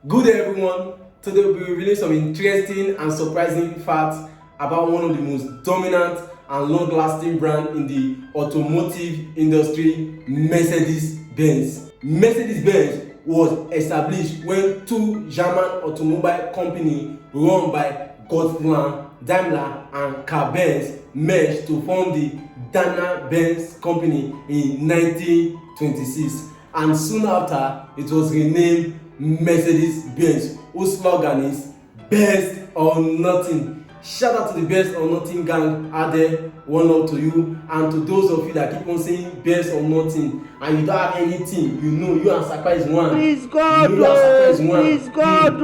Good day everyone, today we'll be revealing some interesting and surprising facts about one of the most dominant and long-lasting brand in the automotive industry, Mercedes Benz. Mercedes Benz was established when two German automobile companies run by Gottland Daimler and Karl Benz merged to form the Daimler-Benz company in 1926, and soon after it was renamed Mercedes Benz, whose slogan is best or nothing. Shout out to the best or nothing gang out there, one love to you, and to those of you that keep on saying best or nothing and you don't have anything, you and Saka is one. Please God, please God.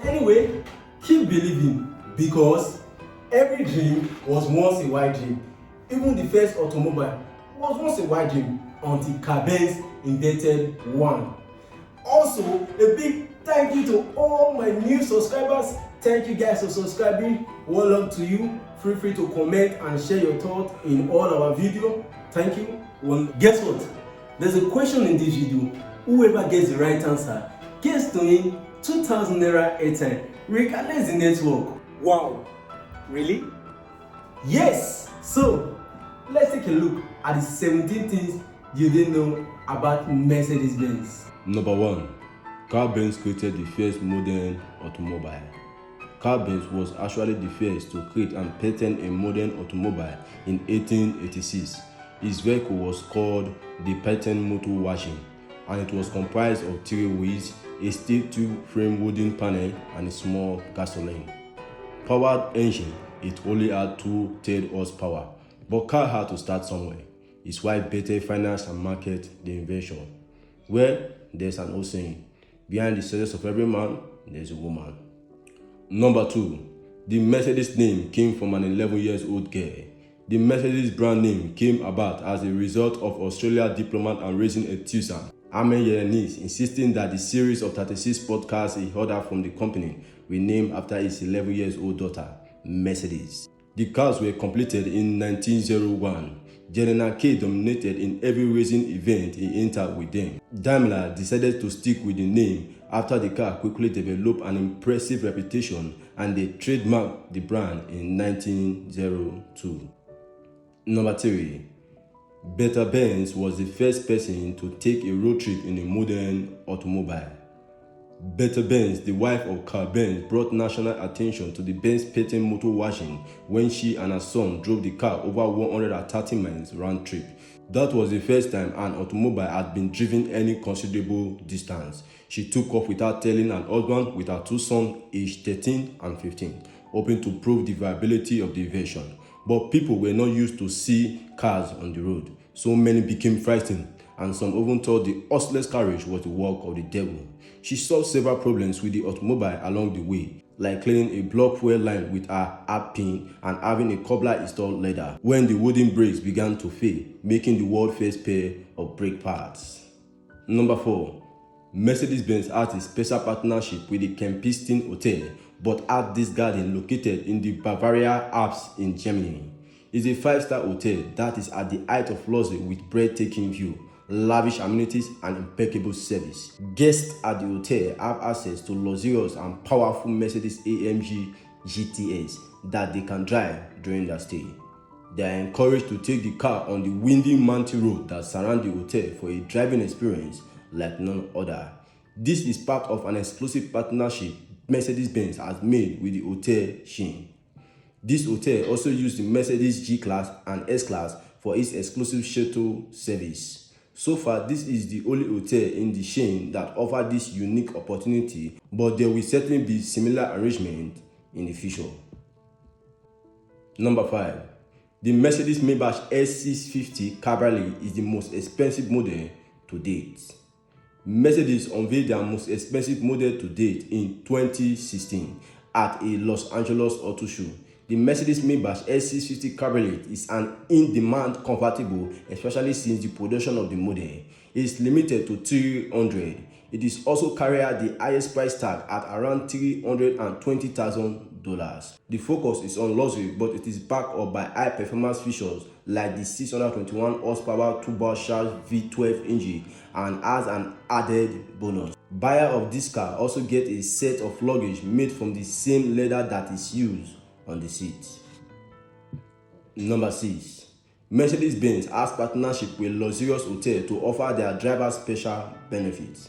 Anyway, keep believing, because every dream was once a white dream. Even the first automobile was once a white dream until Karl Benz invented one. Also, a big thank you to all my new subscribers. Thank you guys for subscribing. One love to you. Feel free to comment and share your thoughts in all our videos. Thank you. Well, guess what? There's a question in this video. Whoever gets the right answer gets to win 2,000 naira airtime, regardless the network. Wow, really? Yes. So let's take a look at the 17 things you didn't know about Mercedes Benz. Number 1. Karl Benz created the first modern automobile. Karl Benz was actually the first to create and patent a modern automobile in 1886. His vehicle was called the patent motor wagon, and it was comprised of 3 wheels, a steel two-frame wooden panel, and a small gasoline powered engine. It only had 2/3 horsepower, but Karl had to start somewhere. His wife better finance and market the invention. Well, there's an old saying, behind the success of every man, there's a woman. Number 2. The Mercedes name came from an 11-year-old girl. The Mercedes brand name came about as a result of Australia diplomat and racing enthusiast Armin Yerenis insisting that the series of 36 podcasts he ordered from the company were named after his 11-year-old daughter, Mercedes. The cars were completed in 1901. General K dominated in every racing event he entered with them. Daimler decided to stick with the name after the car quickly developed an impressive reputation, and they trademarked the brand in 1902. Number 3. Bertha Benz was the first person to take a road trip in a modern automobile. Bertha Benz, the wife of Karl Benz, brought national attention to the Benz patent motor wagon when she and her son drove the car over 130 miles round trip. That was the first time an automobile had been driven any considerable distance. She took off without telling her husband with her 2 sons aged 13 and 15, hoping to prove the viability of the invention. But people were not used to see cars on the road, so many became frightened, and some even thought the horseless carriage was the work of the devil. She solved several problems with the automobile along the way, like cleaning a block fuel line with her AIRTIME and having a cobbler install later when the wooden brakes began to fail, making the world's first pair of brake pads. Number 4. Mercedes-Benz had a special partnership with the Kempinski Hotel, but had this garden located in the Bavaria Alps in Germany. It's a 5-star hotel that is at the height of luxury with breathtaking view, lavish amenities, and impeccable service. Guests at the hotel have access to luxurious and powerful Mercedes AMG GTS that they can drive during their stay. They are encouraged to take the car on the windy mountain road that surround the hotel for a driving experience like none other. This is part of an exclusive partnership Mercedes-Benz has made with the hotel chain. This hotel also used the Mercedes G-Class and S-Class for its exclusive shuttle service. So far, this is the only hotel in the chain that offers this unique opportunity, but there will certainly be similar arrangements in the future. Number 5. The Mercedes Maybach S650 Cabriolet is the most expensive model to date. Mercedes unveiled their most expensive model to date in 2016 at a Los Angeles auto show. The Mercedes Maybach S650 Cabriolet is an in-demand convertible, especially since the production of the model is limited to 300. It is also carried at the highest price tag at around $320,000. The focus is on luxury, but it is backed up by high performance features like the 621 horsepower turbocharged V12 engine and has an added bonus. Buyer of this car also get a set of luggage made from the same leather that is used on the seat. Number 6. Mercedes Benz has partnership with luxurious hotel to offer their drivers special benefits.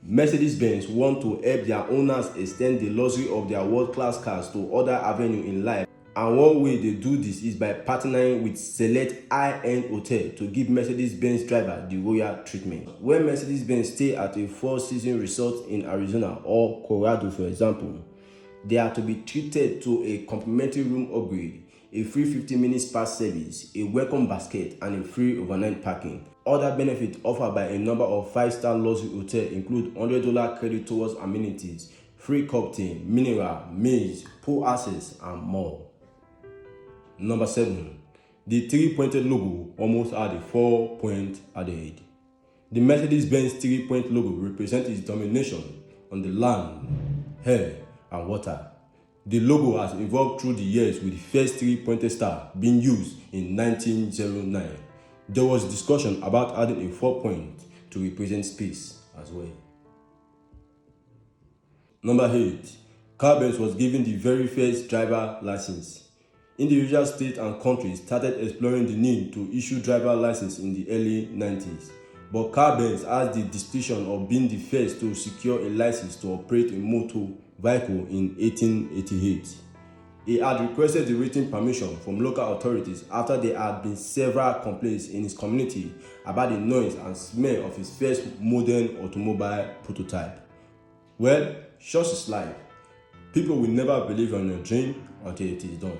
Mercedes Benz want to help their owners extend the luxury of their world-class cars to other avenues in life, and one way they do this is by partnering with select high-end hotels to give Mercedes-Benz driver the royal treatment. When Mercedes-Benz stay at a four-season resort in Arizona or Colorado, for example, they are to be treated to a complimentary room upgrade, a free 15-minute spa service, a welcome basket, and a free overnight parking. Other benefits offered by a number of 5-star luxury hotels include $100 credit towards amenities, free cocktail, mineral, meals, pool access, and more. Number 7. The 3-pointed logo almost had a 4-point added. The Mercedes-Benz 3-point logo represents its domination on the land, air, and water. The logo has evolved through the years, with the first 3-pointed star being used in 1909. There was discussion about adding a 4-point to represent space as well. Number 8. Karl Benz was given the very first driver license. Individual states and countries started exploring the need to issue driver license in the early 90s. But Karl Benz has the distinction of being the first to secure a license to operate a motor vehicle in 1888. He had requested the written permission from local authorities after there had been several complaints in his community about the noise and smell of his first modern automobile prototype. Well, such is life. People will never believe in your dream until it is done.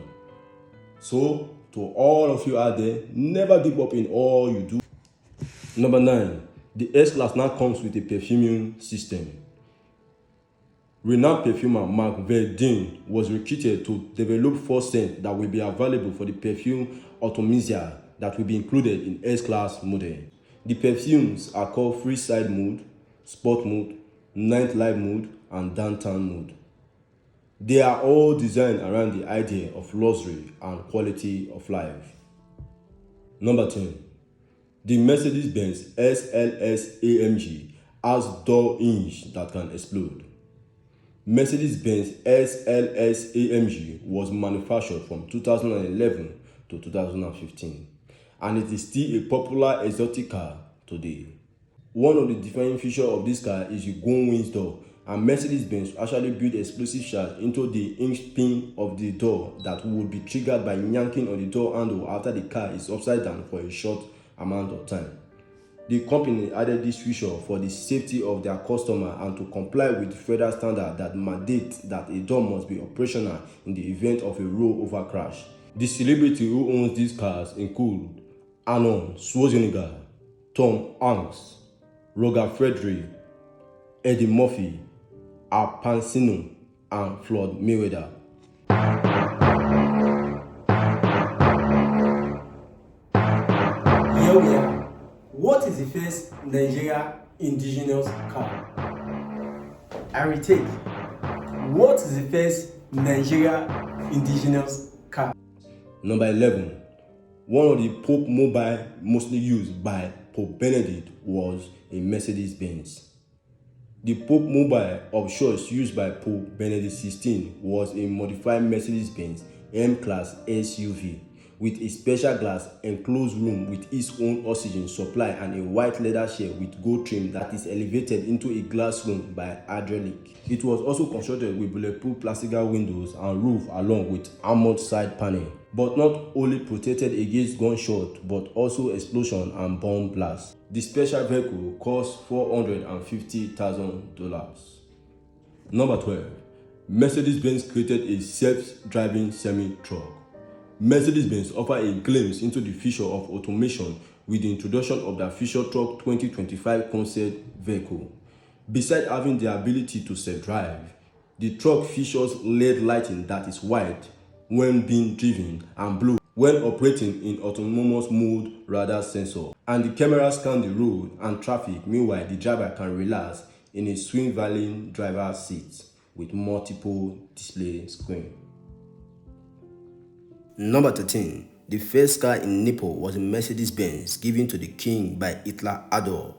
So, to all of you out there, never give up in all you do. Number 9. The S-Class now comes with a perfuming system. Renowned perfumer Mark Verdin was recruited to develop 4 scents that will be available for the perfume automotive that will be included in S-Class model. The perfumes are called Freeside Mood, Sport Mood, Nightlife Mood, and Downtown Mood. They are all designed around the idea of luxury and quality of life. Number 10. The Mercedes-Benz SLS AMG has door hinge that can explode. Mercedes-Benz SLS AMG was manufactured from 2011 to 2015, and it is still a popular exotic car today. One of the defining features of this car is the gun winch door, and Mercedes-Benz actually built explosive charge into the hinge pin of the door that would be triggered by yanking on the door handle after the car is upside down for a short amount of time. The company added this feature for the safety of their customer and to comply with the federal standard that mandate that a door must be operational in the event of a rollover crash. The celebrity who owns these cars include Arnold Schwarzenegger, Tom Hanks, Roger Federer, Eddie Murphy, Al Pacino, and Floyd Mayweather. Here we are. What is the first Nigeria indigenous car? I retake. What is the first Nigeria indigenous car? Number 11. One of the Pope mobile mostly used by Pope Benedict was a Mercedes Benz. The Pope mobile of choice used by Pope Benedict XVI was a modified Mercedes Benz M-Class SUV with a special glass enclosed room with its own oxygen supply and a white leather shell with gold trim that is elevated into a glass room by hydraulic. It was also constructed with bulletproof plastic windows and roof along with armored side panel, but not only protected against gunshot but also explosion and bomb blast. The special vehicle cost $450,000. Number 12. Mercedes-Benz created a self-driving semi-truck. Mercedes-Benz offered a glimpse into the future of automation with the introduction of the Future Truck 2025 concept vehicle. Besides having the ability to self-drive, the truck features LED lighting that is white when being driven and blue when operating in autonomous mode radar sensor, and the camera scan the road and traffic. Meanwhile, the driver can relax in a swing-valiant driver's seat with multiple display screens. Number 13. The first car in Naples was a Mercedes Benz given to the king by Hitler Adolf.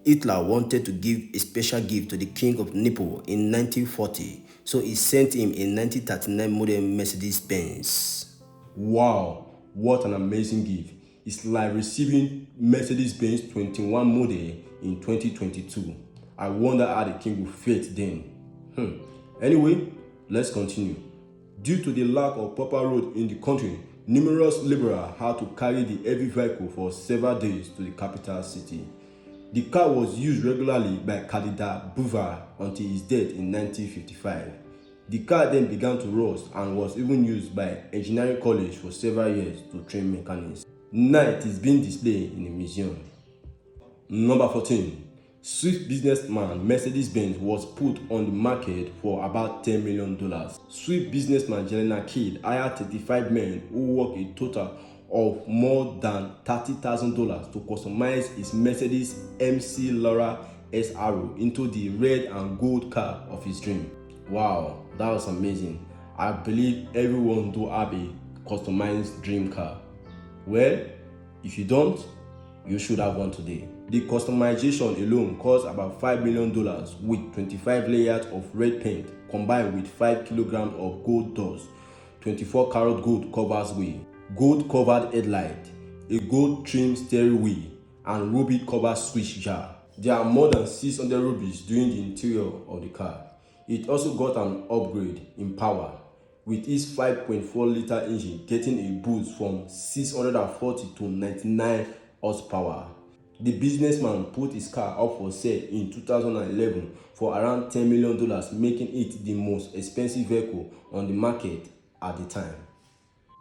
Hitler wanted to give a special gift to the king of Naples in 1940, so he sent him a 1939 model Mercedes Benz. Wow, what an amazing gift. It's like receiving Mercedes Benz 21 model in 2022. I wonder how the king will feel then. Anyway, let's continue. Due to the lack of proper road in the country, numerous laborers had to carry the heavy vehicle for several days to the capital city. The car was used regularly by candidate Buvar until his death in 1955. The car then began to rust and was even used by engineering college for several years to train mechanics. Now it is being displayed in a museum. Number 14. Swiss businessman Mercedes Benz was put on the market for about $10 million. Swiss businessman Jelena Kidd hired 35 men who worked a total of more than $30,000 to customize his Mercedes MC Laura SRO into the red and gold car of his dream. Wow, that was amazing. I believe everyone do have a customized dream car. Well, if you don't, you should have one today. The customization alone cost about $5 million with 25 layers of red paint combined with 5 kilograms of gold dust, 24 karat gold covers wheel, gold covered headlight, a gold trim steering wheel, and ruby covered switch jar. There are more than 600 rubies during the interior of the car. It also got an upgrade in power, with its 5.4-liter engine getting a boost from 640 to 99 horsepower. The businessman put his car up for sale in 2011 for around $10 million, making it the most expensive vehicle on the market at the time.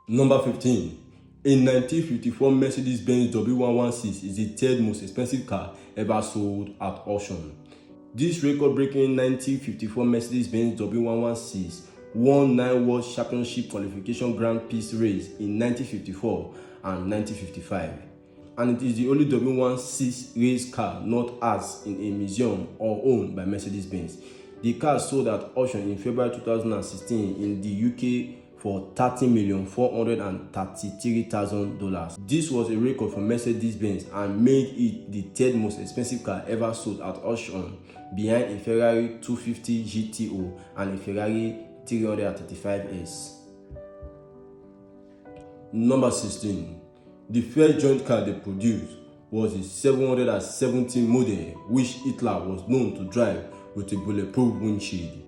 Number 15. A 1954 Mercedes Benz W116 is the third most expensive car ever sold at auction. This record-breaking 1954 Mercedes Benz W116 won 9 World Championship qualification Grand Prix race in 1954 and 1955. And it is the only W16 race car not as in a museum or owned by Mercedes Benz. The car sold at auction in February 2016 in the UK for $30,433,000. This was a record for Mercedes Benz and made it the third most expensive car ever sold at auction, behind a Ferrari 250 GTO and a Ferrari 335S. Number 16. The first joint car they produced was a 717 model, which Hitler was known to drive with a bulletproof windshield.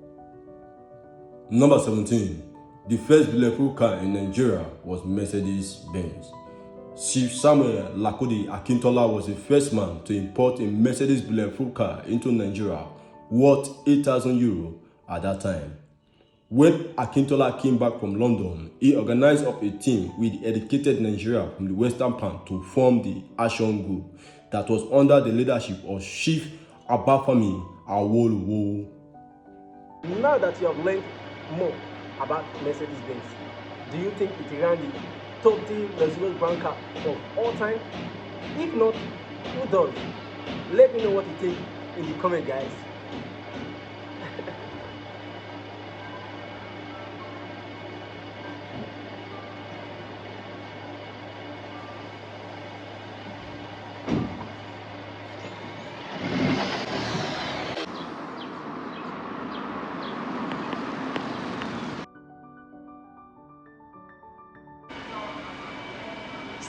Number 17. The first bulletproof car in Nigeria was Mercedes Benz. Chief Samuel Lakode Akintola was the first man to import a Mercedes bulletproof car into Nigeria, worth €8,000 at that time. When Akintola came back from London, he organized up a team with educated Nigeria from the Western Part to form the Action Group that was under the leadership of Chief Abafami Awolowo. Now that you have learned more about Mercedes Benz, do you think it ran the top 3 luxurious brand car of all time? If not, who does? Let me know what you think in the comment, guys.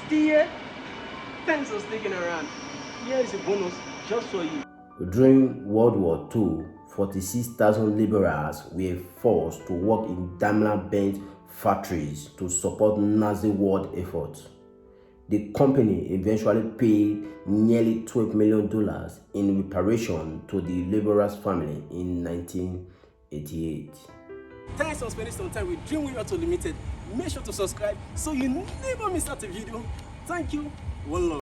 Still, thanks for sticking around. Here is a bonus just for you. During World War II, 46,000 laborers were forced to work in Daimler-Benz factories to support Nazi war efforts. The company eventually paid nearly $12 million in reparation to the laborers' family in 1988. Thanks for spending some time with Dreamway Auto Limited. Make sure to subscribe so you never miss out a video. Thank you. One love.